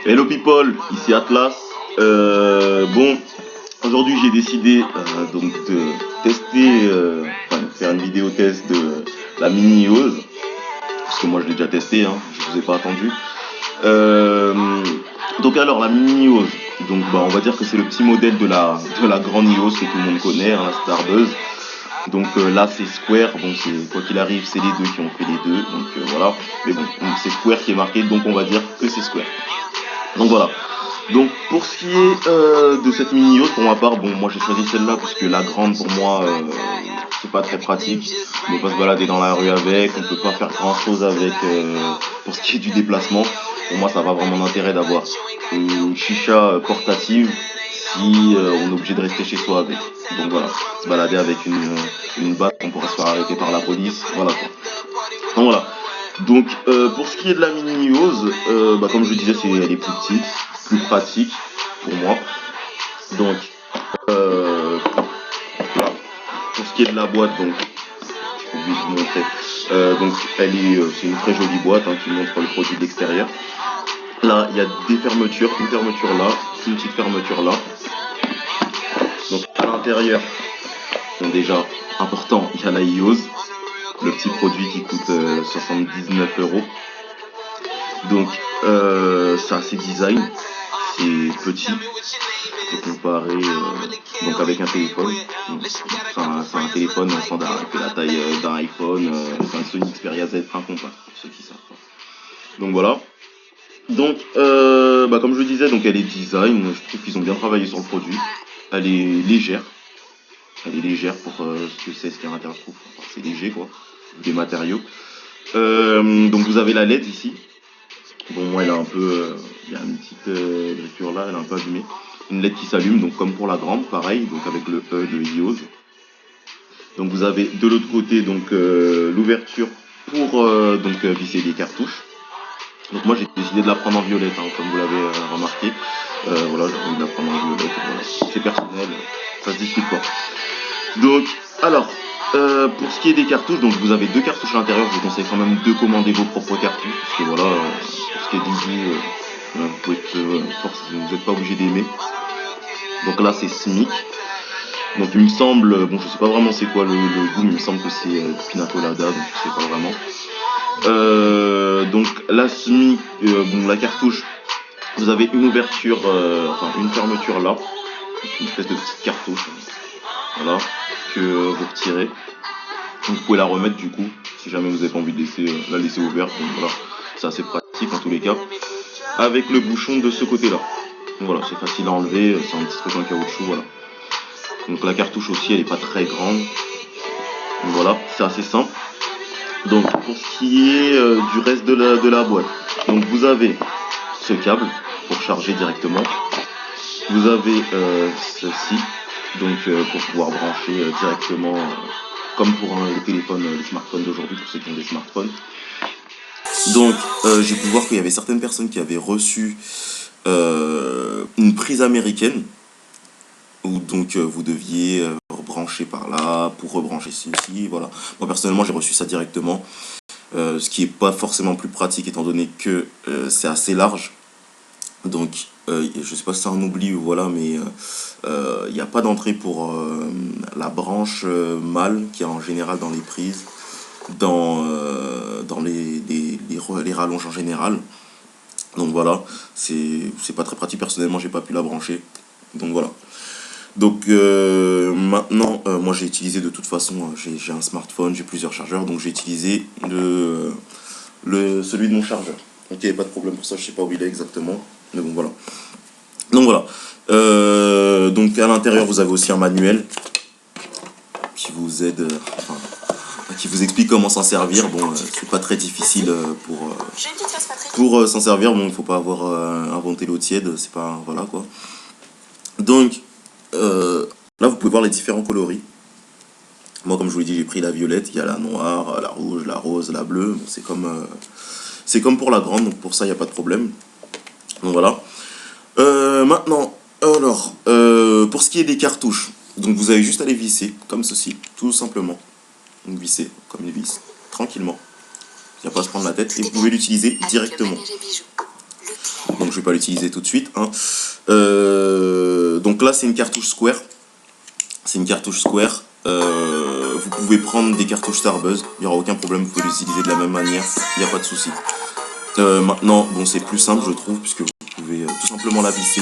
Hello people, ici Atlas. Bon, aujourd'hui j'ai décidé donc de tester, enfin de faire une vidéo test de la Mini EOS, parce que moi je l'ai déjà testé, hein, je vous ai pas attendu. Euh, donc alors la Mini EOS, donc bah, on va dire que c'est le petit modèle de la grande EOS que tout le monde connaît, hein, la Starbuzz. Donc là c'est Square, bon c'est quoi qu'il arrive c'est les deux qui ont fait les deux, donc voilà. Mais bon, donc, c'est Square qui est marqué, donc on va dire que c'est Square. Donc voilà. Donc pour ce qui est de cette mini yacht, pour ma part, bon moi j'ai choisi celle-là parce que la grande pour moi c'est pas très pratique. On peut pas se balader dans la rue avec, on peut pas faire grand chose avec pour ce qui est du déplacement. Pour moi ça n'a pas vraiment d'intérêt d'avoir une chicha portative si on est obligé de rester chez soi avec. Donc voilà, se balader avec une batte qu'on pourrait se faire arrêter par la police, voilà quoi. Donc voilà. Donc pour ce qui est de la mini Mios, bah, comme je le disais, elle est plus petite, plus pratique pour moi. Donc là, pour ce qui est de la boîte, donc j'ai oublié de vous montrer. Donc c'est une très jolie boîte qui montre le produit de l'extérieur. Là, il y a des fermetures, une fermeture là, une petite fermeture là. Donc à l'intérieur, bon, déjà important, il y a la iOS, le petit produit qui coûte 79 euros. Donc c'est assez design, c'est petit, faut comparer donc avec un téléphone. C'est un téléphone standard avec la taille d'un iPhone, c'est un Sony Xperia Z 1 compact, pour ceux qui savent pas. Donc voilà. Donc bah, comme je le disais, donc elle est design, je trouve qu'ils ont bien travaillé sur le produit. Elle est légère. Elle est légère pour ce que c'est, ce qu'il y a à l'intérieur, je trouve. Enfin, c'est léger quoi, des matériaux. Donc vous avez la LED ici. Bon, moi, elle a un peu, il y a une petite griffure là, elle est un peu allumée. Une LED qui s'allume, donc comme pour la grande, pareil, donc avec le E de iOS. Donc vous avez de l'autre côté donc l'ouverture pour visser les cartouches. Donc moi j'ai décidé de la prendre en violette, comme vous l'avez remarqué. Voilà, j'ai envie de la prendre en violette. Voilà. C'est personnel, ça se discute pas. Donc, alors, pour ce qui est des cartouches, donc vous avez deux cartouches à l'intérieur. Je vous conseille quand même de commander vos propres cartouches, parce que voilà, pour ce qui est du goût, vous pouvez vous n'êtes pas obligé d'aimer. Donc là, c'est SMIC. Donc il me semble, bon, je sais pas vraiment c'est quoi le goût, mais il me semble que c'est pina colada, donc je sais pas vraiment. Donc la SMIC, bon, la cartouche, vous avez une ouverture, enfin une fermeture là, une espèce de petite cartouche, voilà, que vous retirez. Vous pouvez la remettre du coup, si jamais vous n'avez pas envie de la laisser ouverte. Donc voilà, c'est assez pratique en tous les cas. Avec le bouchon de ce côté-là. Donc voilà, c'est facile à enlever, c'est un petit truc en caoutchouc, voilà. Donc la cartouche aussi, elle n'est pas très grande. Donc voilà, c'est assez simple. Donc pour ce qui est du reste de la boîte, donc vous avez ce câble pour charger directement. Vous avez ceci, donc pour pouvoir brancher directement, comme pour les téléphones, les smartphones d'aujourd'hui, pour ceux qui ont des smartphones. Donc j'ai pu voir qu'il y avait certaines personnes qui avaient reçu une prise américaine, où donc vous deviez rebrancher par là pour rebrancher ceci, voilà. Moi personnellement j'ai reçu ça directement, ce qui est pas forcément plus pratique étant donné que c'est assez large. Donc je sais pas si c'est un oubli ou voilà, mais il n'y a pas d'entrée pour la branche mâle qui est en général dans les prises, dans les rallonges en général. Donc voilà, c'est pas très pratique. Personnellement, j'ai pas pu la brancher. Donc voilà. Donc maintenant, moi j'ai utilisé de toute façon, j'ai un smartphone, j'ai plusieurs chargeurs, donc j'ai utilisé celui de mon chargeur. Ok, pas de problème pour ça, je sais pas où il est exactement. Mais bon voilà. Donc voilà. Donc à l'intérieur, vous avez aussi un manuel qui vous aide, enfin, qui vous explique comment s'en servir. Bon, c'est pas très difficile pour s'en servir. Bon, il faut pas avoir inventé l'eau tiède, c'est pas, voilà quoi. Donc là, vous pouvez voir les différents coloris. Moi, comme je vous l'ai dit, j'ai pris la violette. Il y a la noire, la rouge, la rose, la bleue. Bon, c'est comme pour la grande, donc pour ça, il n'y a pas de problème. Donc voilà. Maintenant, alors, pour ce qui est des cartouches, donc vous avez juste à les visser, comme ceci, tout simplement. Donc visser comme une vis, tranquillement. Il n'y a pas à se prendre la tête, et vous pouvez l'utiliser directement. Donc je vais pas l'utiliser tout de suite. Hein. Donc là, c'est une cartouche Square. C'est une cartouche Square. Vous pouvez prendre des cartouches Starbuzz, il n'y aura aucun problème, vous pouvez l'utiliser de la même manière, il n'y a pas de souci. Maintenant, bon, c'est plus simple, je trouve, puisque vous pouvez tout simplement la visser.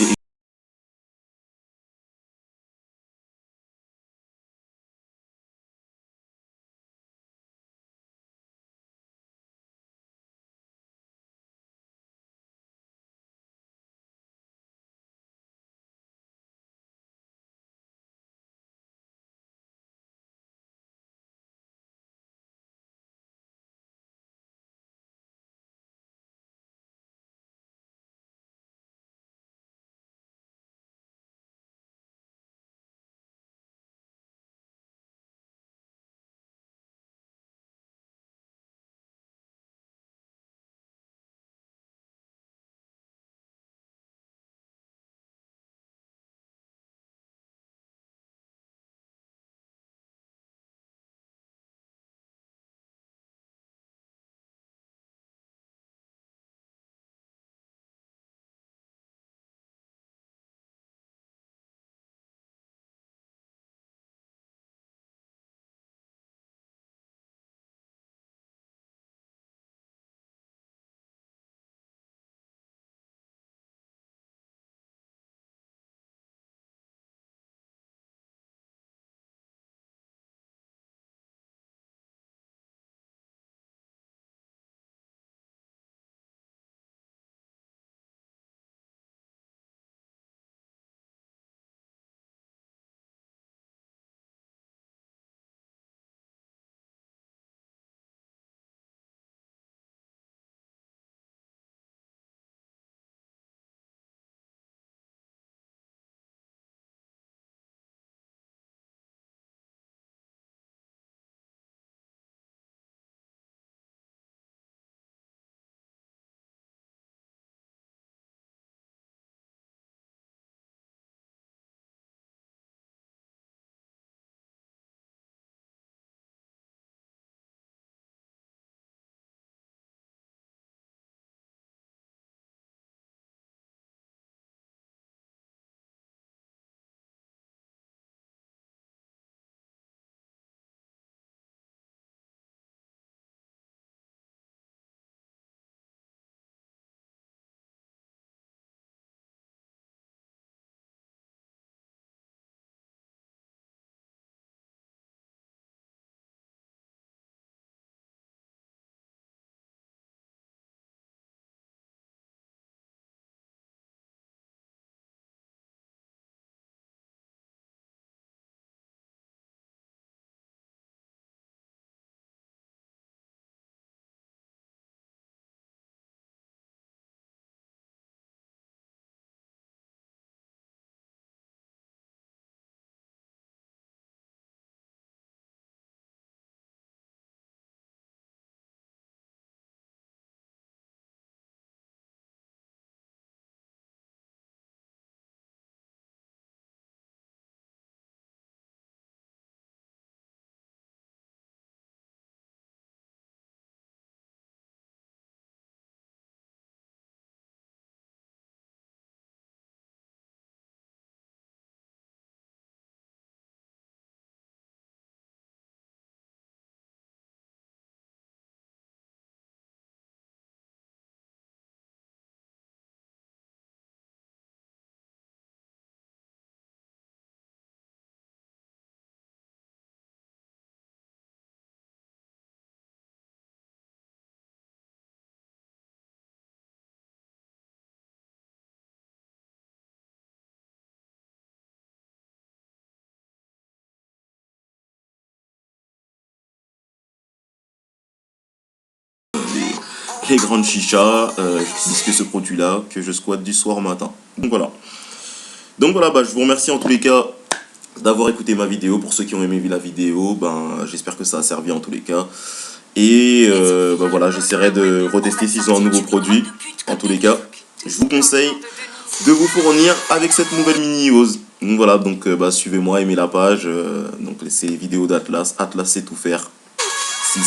Les grandes chichas, j'utilise que ce produit-là, que je squatte du soir au matin. Donc voilà. Donc voilà, bah, je vous remercie en tous les cas d'avoir écouté ma vidéo. Pour ceux qui ont aimé la vidéo, ben, j'espère que ça a servi en tous les cas. Et ben voilà, j'essaierai de retester s'ils ont un nouveau produit. En tous les cas, je vous conseille de vous fournir avec cette nouvelle mini-hose. Donc voilà, donc bah, suivez-moi, aimez la page. Donc c'est vidéo d'Atlas. Atlas sait tout faire. Si.